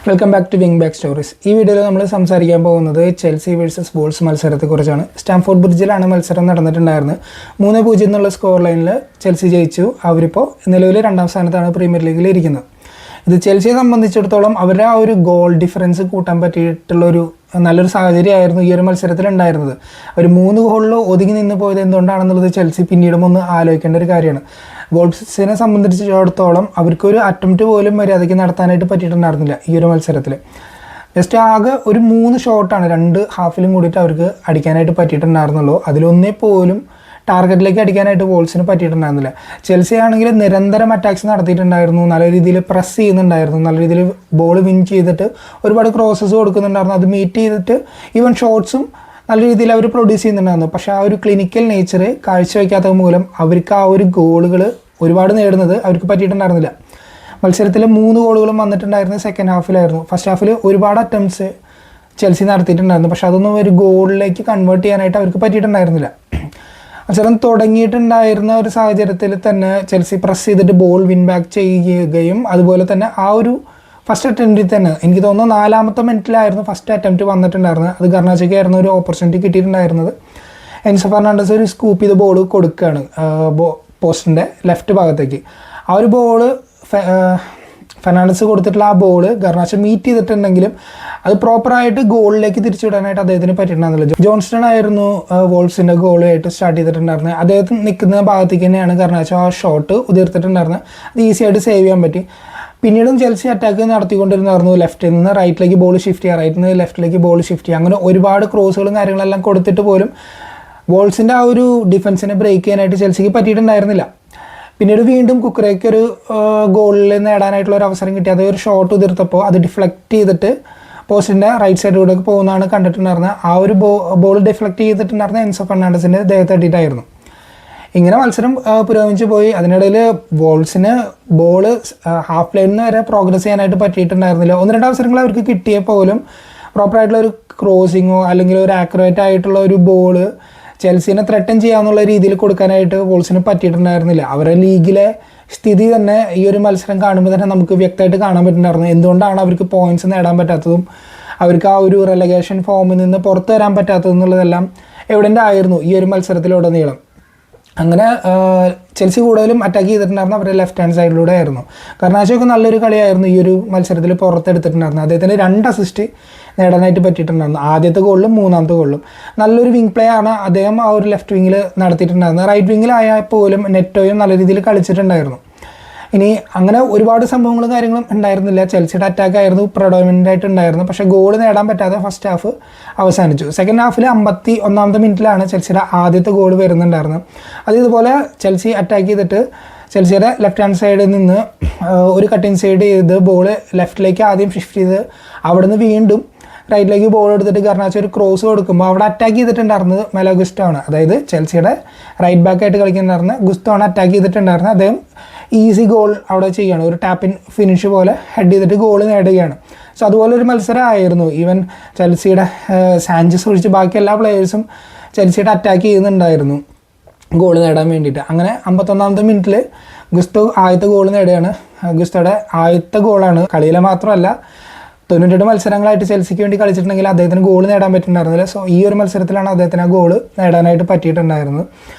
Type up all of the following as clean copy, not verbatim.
Welcome back to wing back stories. ഈ വീഡിയോയിൽ നമ്മൾ സംസാരിക്കാൻ പോകുന്നത് ചെൽസി വേഴ്സസ് വോൾസ് മത്സരത്തെക്കുറിച്ചാണ്. സ്റ്റാംഫോർഡ് ബ്രിഡ്ജിലാണ് മത്സരം നടന്നിട്ടുണ്ടായിരുന്നത്. 3-0 എന്നുള്ള സ്കോർ ലൈനിൽ ചെൽസി ജയിച്ചു. അവരിപ്പോൾ നിലവിൽ 2ാം സ്ഥാനത്താണ് പ്രീമിയർ ലീഗിൽ ഇരിക്കുന്നത്. ഇത് ചെൽസിയെ സംബന്ധിച്ചിടത്തോളം അവരുടെ ആ ഒരു ഗോൾ ഡിഫറൻസ് കൂട്ടാൻ പറ്റിയിട്ടുള്ളൊരു നല്ലൊരു സാഹചര്യമായിരുന്നു ഈ ഒരു മത്സരത്തിൽ ഉണ്ടായിരുന്നത്. അവർ 3 ഗോളിൽ ഒതുങ്ങി നിന്ന് പോയത് എന്തുകൊണ്ടാണെന്നുള്ളത് ചെൽസി പിന്നീടും ഒന്ന് ആലോചിക്കേണ്ട ഒരു കാര്യമാണ്. വോൾസിനെ സംബന്ധിച്ചിടത്തോളം അവർക്കൊരു അറ്റംപ്റ്റ് പോലും മര്യാദയ്ക്ക് നടത്താനായിട്ട് പറ്റിയിട്ടുണ്ടായിരുന്നില്ല ഈ ഒരു മത്സരത്തിൽ. ജസ്റ്റ് ആകെ ഒരു 3 ഷോട്ടാണ് 2 ഹാഫിലും കൂടിയിട്ട് അവർക്ക് അടിക്കാനായിട്ട് പറ്റിയിട്ടുണ്ടായിരുന്നുള്ളൂ. അതിലൊന്നേ പോലും ടാർഗറ്റിലേക്ക് അടിക്കാനായിട്ട് വോൾസിന് പറ്റിയിട്ടുണ്ടായിരുന്നില്ല. ചെൽസി ആണെങ്കിൽ നിരന്തരം അറ്റാക്സ് നടത്തിയിട്ടുണ്ടായിരുന്നു, നല്ല രീതിയിൽ പ്രസ് ചെയ്യുന്നുണ്ടായിരുന്നു, നല്ല രീതിയിൽ ബോൾ വിൻ ചെയ്തിട്ട് ഒരുപാട് ക്രോസസ് കൊടുക്കുന്നുണ്ടായിരുന്നു. അത് മീറ്റ് ചെയ്തിട്ട് ഈവൻ ഷോട്ട്സും നല്ല രീതിയിൽ അവർ പ്രൊഡ്യൂസ് ചെയ്യുന്നുണ്ടായിരുന്നു. പക്ഷേ ആ ഒരു ക്ലിനിക്കൽ നേച്ചർ കാഴ്ചവെക്കാത്തത് മൂലം അവർക്ക് ആ ഒരു ഗോളുകൾ ഒരുപാട് നേടുന്നത് അവർക്ക് പറ്റിയിട്ടുണ്ടായിരുന്നില്ല. മത്സരത്തിൽ 3 ഗോളുകളും വന്നിട്ടുണ്ടായിരുന്നത് സെക്കൻഡ് ഹാഫിലായിരുന്നു. ഫസ്റ്റ് ഹാഫിൽ ഒരുപാട് അറ്റംപ്റ്റ്സ് ചെൽസി നടത്തിയിട്ടുണ്ടായിരുന്നു, പക്ഷെ അതൊന്നും ഒരു ഗോളിലേക്ക് കൺവേർട്ട് ചെയ്യാനായിട്ട് അവർക്ക് പറ്റിയിട്ടുണ്ടായിരുന്നില്ല. മത്സരം തുടങ്ങിയിട്ടുണ്ടായിരുന്ന ഒരു സാഹചര്യത്തിൽ തന്നെ ചെൽസി പ്രസ് ചെയ്തിട്ട് ബോൾ വിൻ ബാക്ക് ചെയ്യുകയും അതുപോലെ തന്നെ ആ ഒരു ഫസ്റ്റ് അറ്റംപ്റ്റിൽ തന്നെ എനിക്ക് തോന്നുന്നു 4ാമത്തെ മിനിറ്റിലായിരുന്നു ഫസ്റ്റ് അറ്റംപ്റ്റ് വന്നിട്ടുണ്ടായിരുന്നത്. അത് ഗർണാച്ചയ്ക്കായിരുന്നു ഒരു ഓപ്പർച്യൂണിറ്റി കിട്ടിയിട്ടുണ്ടായിരുന്നത്. എൻസോ ഫെർണാണ്ടസ് ഒരു സ്കൂപ്പ് ചെയ്ത് ബോൾ കൊടുക്കുകയാണ് പോസ്റ്റിൻ്റെ ലെഫ്റ്റ് ഭാഗത്തേക്ക്. ആ ഒരു ബോൾ ഫെർണാണ്ടസ് കൊടുത്തിട്ടുള്ള ആ ബോൾ ഗർണാച്ച മീറ്റ് ചെയ്തിട്ടുണ്ടെങ്കിലും അത് പ്രോപ്പറായിട്ട് ഗോളിലേക്ക് തിരിച്ചുവിടാനായിട്ട് അദ്ദേഹത്തിന് പറ്റിയിട്ടുണ്ടായിരുന്നില്ല. ജോൺസ്റ്റൺ ആയിരുന്നു വോൾസിൻ്റെ ഗോളുമായിട്ട് സ്റ്റാർട്ട് ചെയ്തിട്ടുണ്ടായിരുന്നത്. അദ്ദേഹത്തിന് നിൽക്കുന്ന ഭാഗത്തേക്ക് തന്നെയാണ് ഗർണാച്ച ആ ഷോട്ട് ഉതിർത്തിട്ടുണ്ടായിരുന്നത്. അത് ഈസി ആയിട്ട് സേവ് ചെയ്യാൻ പറ്റി. പിന്നീടും ചെൽസി അറ്റാക്ക് നടത്തിക്കൊണ്ടിരുന്നായിരുന്നു. ലെഫ്റ്റിൽ നിന്ന് റൈറ്റിലേക്ക് ബോൾ ഷിഫ്റ്റ് ചെയ്യുക, റൈറ്റിൽ നിന്ന് ലെഫ്റ്റിലേക്ക് ബോൾ ഷിഫ്റ്റ് ചെയ്യുക, അങ്ങനെ ഒരുപാട് ക്രോസുകളും കാര്യങ്ങളെല്ലാം കൊടുത്തിട്ട് പോലും വോൾസിൻ്റെ ആ ഒരു ഡിഫൻസിനെ ബ്രേക്ക് ചെയ്യാനായിട്ട് ചെൽസിക്ക് പറ്റിയിട്ടുണ്ടായിരുന്നില്ല. പിന്നീട് വീണ്ടും കുക്കറേക്ക് ഒരു ഗോളിൽ നേടാനായിട്ടുള്ള ഒരു അവസരം കിട്ടി. അത് ഒരു ഷോട്ട് ഉതിർത്തപ്പോൾ അത് ഡിഫ്ലക്റ്റ് ചെയ്തിട്ട് പോസ്റ്റിൻ്റെ റൈറ്റ് സൈഡിലൂടെ പോകുന്നതാണ് കണ്ടിട്ടുണ്ടായിരുന്നത്. ആ ഒരു ബോൾ ഡിഫ്ലക്റ്റ് ചെയ്തിട്ടുണ്ടായിരുന്ന എൻസോ ഫെർണാണ്ടസിൻ്റെ ദേഹത്ത് തട്ടിയിട്ടായിരുന്നു. ഇങ്ങനെ മത്സരം പുരോഗമിച്ച് പോയി. അതിനിടയിൽ വോൾസിന് ബോൾ ഹാഫ് ലൈനിൽ നിന്ന് വരെ പ്രോഗ്രസ് ചെയ്യാനായിട്ട് പറ്റിയിട്ടുണ്ടായിരുന്നില്ല. 1-2 അവസരങ്ങൾ അവർക്ക് കിട്ടിയ പോലും പ്രോപ്പറായിട്ടുള്ള ഒരു ക്രോസിങ്ങോ അല്ലെങ്കിൽ ഒരു ആക്യുറേറ്റ് ആയിട്ടുള്ള ഒരു ബോള് ചെൽസിനെ ത്രെട്ടൻ ചെയ്യാന്നുള്ള രീതിയിൽ കൊടുക്കാനായിട്ട് വോൾസിന് പറ്റിയിട്ടുണ്ടായിരുന്നില്ല. അവരുടെ ലീഗിലെ സ്ഥിതി തന്നെ ഈ ഒരു മത്സരം കാണുമ്പോൾ തന്നെ നമുക്ക് വ്യക്തമായിട്ട് കാണാൻ പറ്റുന്നുണ്ടായിരുന്നു. എന്തുകൊണ്ടാണ് അവർക്ക് പോയിൻറ്റ്സ് നേടാൻ പറ്റാത്തതും അവർക്ക് ആ ഒരു റെലഗേഷൻ ഫോമിൽ നിന്ന് പുറത്തു വരാൻ പറ്റാത്തതെന്നുള്ളതെല്ലാം എവിഡൻ്റ് ആയിരുന്നു ഈ ഒരു മത്സരത്തിലുടനീളം. അങ്ങനെ ചെൽസി കൂടുതലും അറ്റാക്ക് ചെയ്തിട്ടുണ്ടായിരുന്നു അവരുടെ ലെഫ്റ്റ് ഹാൻഡ് സൈഡിലൂടെ ആയിരുന്നു. ഗർണാച്ചോക്ക് നല്ലൊരു കളിയായിരുന്നു ഈ ഒരു മത്സരത്തിൽ പുറത്തെടുത്തിട്ടുണ്ടായിരുന്നു. അദ്ദേഹത്തിന് 2 അസിസ്റ്റ് നേടാനായിട്ട് പറ്റിയിട്ടുണ്ടായിരുന്നു. ആദ്യത്തെ ഗോളിലും 3ാമത്തെ ഗോളിലും നല്ലൊരു വിങ് പ്ലേ ആണ് അദ്ദേഹം ആ ഒരു ലെഫ്റ്റ് വിങ്ങിൽ നടത്തിയിട്ടുണ്ടായിരുന്നത്. റൈറ്റ് വിങ്ങിലായാൽ പോലും നെറ്റോയും നല്ല രീതിയിൽ കളിച്ചിട്ടുണ്ടായിരുന്നു. ഇനി അങ്ങനെ ഒരുപാട് സംഭവങ്ങളും കാര്യങ്ങളും ഉണ്ടായിരുന്നില്ല. ചെൽസിയുടെ അറ്റാക്ക് ആയിരുന്നു പ്രൊഡോമിനൻ്റ് ആയിട്ടുണ്ടായിരുന്നു. പക്ഷേ ഗോൾ നേടാൻ പറ്റാതെ ഫസ്റ്റ് ഹാഫ് അവസാനിച്ചു. സെക്കൻഡ് ഹാഫിൽ 51ാമത്തെ മിനിറ്റിലാണ് ചെൽസിയുടെ ആദ്യത്തെ ഗോൾ വരുന്നുണ്ടായിരുന്നത്. അത് ഇതുപോലെ ചെൽസി അറ്റാക്ക് ചെയ്തിട്ട് ചെൽസിയുടെ ലെഫ്റ്റ് ഹാൻഡ് സൈഡിൽ നിന്ന് ഒരു കട്ടിങ് സൈഡ് ചെയ്ത് ബോൾ ലെഫ്റ്റിലേക്ക് ആദ്യം ഷിഫ്റ്റ് ചെയ്ത് അവിടെ നിന്ന് വീണ്ടും റൈറ്റിലേക്ക് ബോൾ എടുത്തിട്ട് ഗർണാച്ച ഒരു ക്രോസ് കൊടുക്കുമ്പോൾ അവിടെ അറ്റാക്ക് ചെയ്തിട്ടുണ്ടായിരുന്നത് മെലോ ഗുസ്റ്റോ ആണ്. അതായത് ചെൽസിയുടെ റൈറ്റ് ബാക്കായിട്ട് കളിക്കുന്നുണ്ടായിരുന്ന ഗുസ്റ്റോ ആണ് അറ്റാക്ക് ചെയ്തിട്ടുണ്ടായിരുന്നത്. അദ്ദേഹം ഈസി ഗോൾ അവിടെ ചെയ്യുകയാണ്, ഒരു ടാപ്പിൻ ഫിനിഷ് പോലെ ഹെഡ് ചെയ്തിട്ട് ഗോൾ നേടുകയാണ്. സോ അതുപോലെ ഒരു മത്സരമായിരുന്നു. ഈവൻ ചെൽസിയുടെ സാഞ്ചസ് ഒഴിച്ച് ബാക്കി എല്ലാ പ്ലേയേഴ്സും ചെൽസിയുടെ അറ്റാക്ക് ചെയ്യുന്നുണ്ടായിരുന്നു ഗോൾ നേടാൻ വേണ്ടിയിട്ട്. അങ്ങനെ 51ാമത്തെ മിനിറ്റിൽ ഗുസ്റ്റോ ആദ്യത്തെ ഗോൾ നേടുകയാണ്. ഗുസ്റ്റോയുടെ ആദ്യത്തെ ഗോളാണ്. കളിയിലെ മാത്രമല്ല 98 മത്സരങ്ങളായിട്ട് ചെൽസിക്ക് വേണ്ടി കളിച്ചിട്ടുണ്ടെങ്കിൽ അദ്ദേഹത്തിന് ഗോൾ നേടാൻ പറ്റുന്നുണ്ടായിരുന്നില്ല. സോ ഈ ഒരു മത്സരത്തിലാണ് അദ്ദേഹത്തിന് ആ ഗോൾ നേടാനായിട്ട് പറ്റിയിട്ടുണ്ടായിരുന്നത്.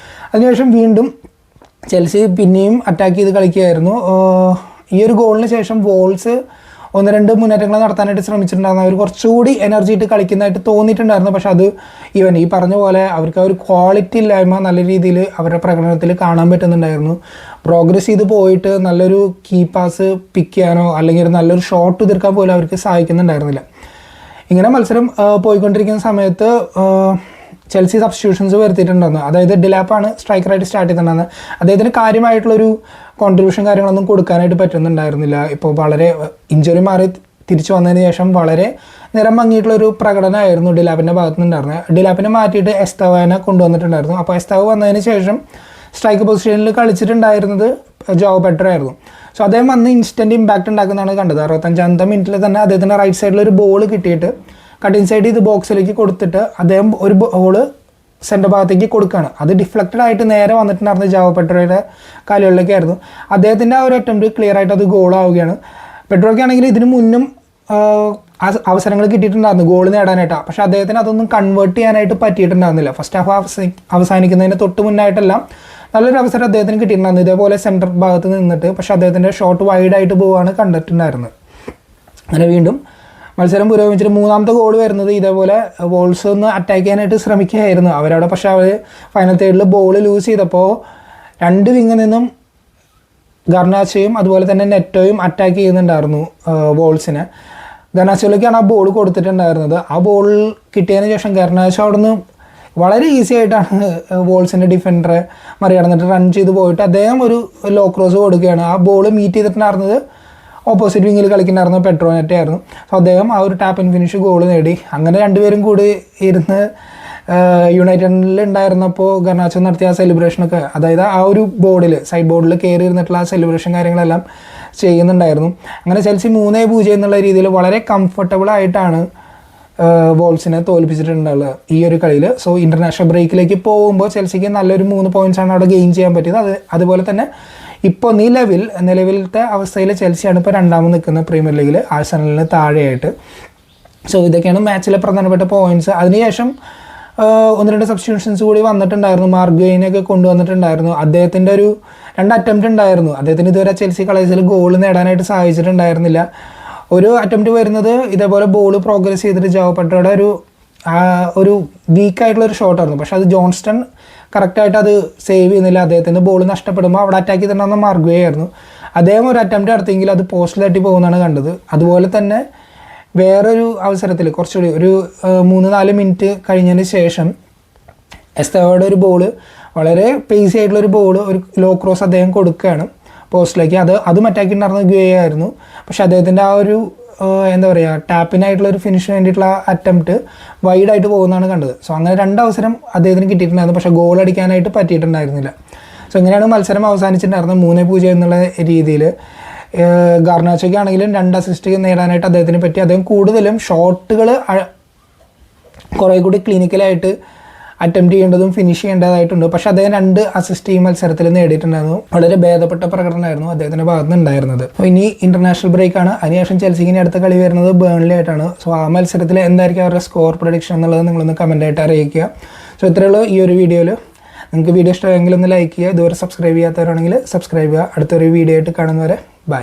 അതിനുശേഷം വീണ്ടും ചെൽസി പിന്നെയും അറ്റാക്ക് ചെയ്ത് കളിക്കുകയായിരുന്നു. ഈ ഒരു ഗോളിന് ശേഷം വോൾസ് 1-2 മുന്നേറ്റങ്ങൾ നടത്താനായിട്ട് ശ്രമിച്ചിട്ടുണ്ടായിരുന്നു. അവർ കുറച്ചുകൂടി എനർജി ഇട്ട് കളിക്കുന്നതായിട്ട് തോന്നിയിട്ടുണ്ടായിരുന്നു. പക്ഷെ അത് ഈവൻ ഈ പറഞ്ഞ പോലെ അവർക്ക് ആ ഒരു ക്വാളിറ്റി ഇല്ലായ്മ നല്ല രീതിയിൽ അവരുടെ പ്രകടനത്തിൽ കാണാൻ പറ്റുന്നുണ്ടായിരുന്നു. പ്രോഗ്രസ് ചെയ്ത് പോയിട്ട് നല്ലൊരു കീ പാസ് പിക്ക് ചെയ്യാനോ അല്ലെങ്കിൽ നല്ലൊരു ഷോട്ട് ഉതിർക്കാൻ പോലും അവർക്ക് സാധിക്കുന്നുണ്ടായിരുന്നില്ല. ഇങ്ങനെ മത്സരം പോയിക്കൊണ്ടിരിക്കുന്ന സമയത്ത് ചെൽസി സബ്സ്റ്റിറ്റ്യൂഷൻസ് വരുത്തിയിട്ടുണ്ടായിരുന്നു. അതായത് ഡിലാപ്പാണ് സ്ട്രൈക്കറായിട്ട് സ്റ്റാർട്ട് ചെയ്തിട്ടുണ്ടായിരുന്നത്. അദ്ദേഹത്തിന് കാര്യമായിട്ടുള്ളൊരു കോൺട്രിബ്യൂഷൻ കാര്യങ്ങളൊന്നും കൊടുക്കാനായിട്ട് പറ്റുന്നുണ്ടായിരുന്നില്ല. ഇപ്പോൾ വളരെ ഇഞ്ചുറി മാറി തിരിച്ചു വന്നതിന് ശേഷം വളരെ നിറം മങ്ങിയിട്ടുള്ളൊരു പ്രകടനമായിരുന്നു ഡിലാപ്പിൻ്റെ ഭാഗത്തു നിന്നുണ്ടായിരുന്നത്. ഡിലാപ്പിനെ മാറ്റിയിട്ട് എസ്തവാനെ കൊണ്ടുവന്നിട്ടുണ്ടായിരുന്നു. അപ്പോൾ എസ്തവ വന്നതിന് ശേഷം സ്ട്രൈക്ക് പൊസിഷനിൽ കളിച്ചിട്ടുണ്ടായിരുന്നത് ജോവോ പെഡ്രോ ആയിരുന്നു. സോ അദ്ദേഹം വന്ന് ഇൻസ്റ്റൻറ്റ് ഇമ്പാക്റ്റ് ഉണ്ടാക്കുന്നതാണ് കണ്ടത്. 65ാമത്തെ മിനിറ്റിൽ തന്നെ അദ്ദേഹത്തിൻ്റെ റൈറ്റ് സൈഡിൽ ഒരു ബോൾ കിട്ടിയിട്ട് കട്ടിങ് സൈഡ് ഇത് ബോക്സിലേക്ക് കൊടുത്തിട്ട് അദ്ദേഹം ഒരു ബോൾ സെൻറ്റർ ഭാഗത്തേക്ക് കൊടുക്കുകയാണ്. അത് ഡിഫ്ലക്റ്റഡ് ആയിട്ട് നേരെ വന്നിട്ടുണ്ടായിരുന്നത് ജോവോ പെഡ്രോയുടെ കാലുകളിലേക്കായിരുന്നു. അദ്ദേഹത്തിൻ്റെ ആ ഒരു അറ്റംപ്റ്റ് ക്ലിയർ ആയിട്ട് അത് ഗോളാവുകയാണ്. പെഡ്രോയ്ക്കാണെങ്കിൽ ഇതിന് മുന്നും അവസരങ്ങൾ കിട്ടിയിട്ടുണ്ടായിരുന്നു ഗോൾ നേടാനായിട്ടാണ്. പക്ഷേ അദ്ദേഹത്തിന് അതൊന്നും കൺവേർട്ട് ചെയ്യാനായിട്ട് പറ്റിയിട്ടുണ്ടായിരുന്നില്ല. ഫസ്റ്റ് ഹാഫ് അവസാനിക്കുന്നതിന് തൊട്ട് മുന്നായിട്ടെല്ലാം നല്ലൊരു അവസരം അദ്ദേഹത്തിന് കിട്ടിയിട്ടുണ്ടായിരുന്നു ഇതേപോലെ സെൻറ്റർ ഭാഗത്ത് നിന്നിട്ട്. പക്ഷേ അദ്ദേഹത്തിൻ്റെ ഷോട്ട് വൈഡായിട്ട് പോവുകയാണ് കണ്ടിട്ടുണ്ടായിരുന്നത്. അങ്ങനെ വീണ്ടും മത്സരം പുരോഗമിച്ചിട്ട് മൂന്നാമത്തെ ഗോൾ വരുന്നത് ഇതേപോലെ വോൾസ് ഒന്ന് അറ്റാക്ക് ചെയ്യാനായിട്ട് ശ്രമിക്കുകയായിരുന്നു അവരവിടെ. പക്ഷേ അവർ ഫൈനൽ തേർഡിൽ ബോൾ ലൂസ് ചെയ്തപ്പോൾ രണ്ട് വിങ്ങിൽ നിന്നും ഗർനാച്ചോയും അതുപോലെ തന്നെ നെറ്റോയും അറ്റാക്ക് ചെയ്യുന്നുണ്ടായിരുന്നു വോൾസിനെ. ഗർനാച്ചോയിലേക്കാണ് ആ ബോൾ കൊടുത്തിട്ടുണ്ടായിരുന്നത്. ആ ബോൾ കിട്ടിയതിന് ശേഷം ഗർനാച്ചോ അവിടെ നിന്ന് വളരെ ഈസി ആയിട്ടാണ് വോൾസിൻ്റെ ഡിഫൻഡറെ മറികടന്നിട്ട് റൺ ചെയ്ത് പോയിട്ട് അദ്ദേഹം ഒരു ലോ ക്രോസ് കൊടുക്കുകയാണ്. ആ ബോൾ മീറ്റ് ചെയ്തിട്ടുണ്ടായിരുന്നത് ഓപ്പോസിറ്റ് വിങ്ങിൽ കളിക്കുന്നുണ്ടായിരുന്ന പെട്രോനെറ്റ് ആയിരുന്നു. സോ അദ്ദേഹം ആ ഒരു ടാപ്പ് ആൻഡ് ഫിനിഷ് ഗോൾ നേടി. അങ്ങനെ രണ്ടുപേരും കൂടി ഇരുന്ന് യുണൈറ്റഡിൽ ഉണ്ടായിരുന്നപ്പോൾ ഗർനാച്ചോ നടത്തിയ ആ സെലിബ്രേഷനൊക്കെ, അതായത് ആ ഒരു ബോർഡിൽ സൈഡ് ബോർഡിൽ കയറി ഇരുന്നിട്ടുള്ള ആ സെലിബ്രേഷൻ കാര്യങ്ങളെല്ലാം ചെയ്യുന്നുണ്ടായിരുന്നു. അങ്ങനെ ചെൽസി 3-0 എന്നുള്ള രീതിയിൽ വളരെ കംഫർട്ടബിൾ ആയിട്ടാണ് വോൾസിനെ തോൽപ്പിച്ചിട്ടുള്ളത് ഈ ഒരു കളിയിൽ. സോ ഇൻ്റർനാഷണൽ ബ്രേക്കിലേക്ക് പോകുമ്പോൾ ചെൽസിക്ക് നല്ലൊരു 3 പോയിൻറ്റ്സാണ് അവിടെ ഗെയിൻ ചെയ്യാൻ പറ്റിയത്. അതുപോലെ തന്നെ ഇപ്പോൾ നിലവിലത്തെ അവസ്ഥയിൽ ചെൽസിയാണ് ഇപ്പോൾ രണ്ടാമത് നിൽക്കുന്നത് പ്രീമിയർ ലീഗിൽ, ആഴ്സണലിന് താഴെയായിട്ട്. സോ ഇതൊക്കെയാണ് മാച്ചിലെ പ്രധാനപ്പെട്ട പോയിൻറ്റ്സ്. അതിനുശേഷം 1-2 സബ്സ്റ്റിറ്റ്യൂഷൻസ് കൂടി വന്നിട്ടുണ്ടായിരുന്നു. മാർഗ്വയിനെയൊക്കെ കൊണ്ടുവന്നിട്ടുണ്ടായിരുന്നു. അദ്ദേഹത്തിൻ്റെ ഒരു 2 അറ്റംപ്റ്റ് ഉണ്ടായിരുന്നു. അദ്ദേഹത്തിന് ഇതുവരെ ചെൽസി കളേഴ്സിൽ ഗോൾ നേടാനായിട്ട് സാധിച്ചിട്ടുണ്ടായിരുന്നില്ല. ഒരു അറ്റംപ്റ്റ് വരുന്നത് ഇതേപോലെ ബോൾ പ്രോഗ്രസ് ചെയ്തിട്ട് ജാവോ പെഡ്രോയുടെ ഒരു വീക്കായിട്ടുള്ളൊരു ഷോട്ടായിരുന്നു. പക്ഷേ അത് ജോൺസ്റ്റൺ കറക്റ്റായിട്ട് അത് സേവ് ചെയ്യുന്നില്ല. അദ്ദേഹത്തിന് ബോൾ നഷ്ടപ്പെടുമ്പോൾ അവിടെ അറ്റാക്ക് ചെയ്തിട്ടുണ്ടാകുന്ന മാർഗ്വേ ആയിരുന്നു. അദ്ദേഹം ഒരു അറ്റംപ്റ്റ് നടത്തിയെങ്കിൽ അത് പോസ്റ്റിൽ തട്ടി പോകുന്നതാണ് കണ്ടത്. അതുപോലെ തന്നെ വേറൊരു അവസരത്തിൽ കുറച്ചുകൂടി ഒരു 3-4 മിനിറ്റ് കഴിഞ്ഞതിന് ശേഷം എസ്തവയുടെ ഒരു ബോൾ, വളരെ പേസി ആയിട്ടുള്ളൊരു ബോൾ, ഒരു ലോ ക്രോസ് അദ്ദേഹം കൊടുക്കുകയാണ് പോസ്റ്റിലേക്ക്. അതും അറ്റാക്ക് ഉണ്ടായിരുന്നത് ഗ്വേ ആയിരുന്നു. പക്ഷേ അദ്ദേഹത്തിൻ്റെ ആ ഒരു എന്താ പറയുക ടാപ്പിനായിട്ടുള്ളൊരു ഫിനിഷിന് വേണ്ടിയിട്ടുള്ള അറ്റംപ്റ്റ് വൈഡായിട്ട് പോകുന്നതാണ് കണ്ടത്. സോ അങ്ങനെ 2 അവസരം അദ്ദേഹത്തിന് കിട്ടിയിട്ടുണ്ടായിരുന്നു. പക്ഷേ ഗോൾ അടിക്കാനായിട്ട് പറ്റിയിട്ടുണ്ടായിരുന്നില്ല. സോ ഇങ്ങനെയാണ് മത്സരം അവസാനിച്ചിട്ടുണ്ടായിരുന്നത് 3-0 എന്നുള്ള രീതിയിൽ. ഗാർനാച്ചോയ്ക്ക് ആണെങ്കിലും 2 അസിസ്റ്റ് നേടാനായിട്ട് അദ്ദേഹത്തിന് പറ്റി. അദ്ദേഹം കൂടുതലും ഷോട്ടുകൾ കുറേ കൂടി ക്ലിനിക്കലായിട്ട് അറ്റംപ്റ്റ് ചെയ്യേണ്ടതും ഫിനിഷ് ചെയ്യേണ്ടതായിട്ടുണ്ട്. പക്ഷേ അദ്ദേഹം 2 അസിസ്റ്റ് ഈ മത്സരത്തിൽ നേടിയിട്ടുണ്ടായിരുന്നു. വളരെ ഭേദപ്പെട്ട പ്രകടനമായിരുന്നു അദ്ദേഹത്തിൻ്റെ ഭാഗത്ത് നിന്ന് ഉണ്ടായിരുന്നത്. അപ്പോൾ ഇനി ഇൻ്റർനാഷണൽ ബ്രേക്കാണ്. അതിനുശേഷം ചെൽസിക്ക് അടുത്ത കളി വരുന്നത് ബേൺലി ആയിട്ടാണ്. സോ ആ മത്സരത്തിൽ എന്തായിരിക്കും അവരുടെ സ്കോർ പ്രൊഡിക്ഷൻ എന്നുള്ളത് നിങ്ങളൊന്ന് കമൻറ്റായിട്ട് അറിയിക്കുക. സോ ഇത്രയുള്ളൂ ഈ ഒരു വീഡിയോയിൽ. നിങ്ങൾക്ക് വീഡിയോ ഇഷ്ടമായെങ്കിൽ ഒന്ന് ലൈക്ക് ചെയ്യുക. ഇതുവരെ സബ്സ്ക്രൈബ് ചെയ്യാത്തവരാണെങ്കിൽ സബ്സ്ക്രൈബ് ചെയ്യുക. അടുത്തൊരു വീഡിയോ ആയിട്ട് കാണുന്നവരെ ബൈ.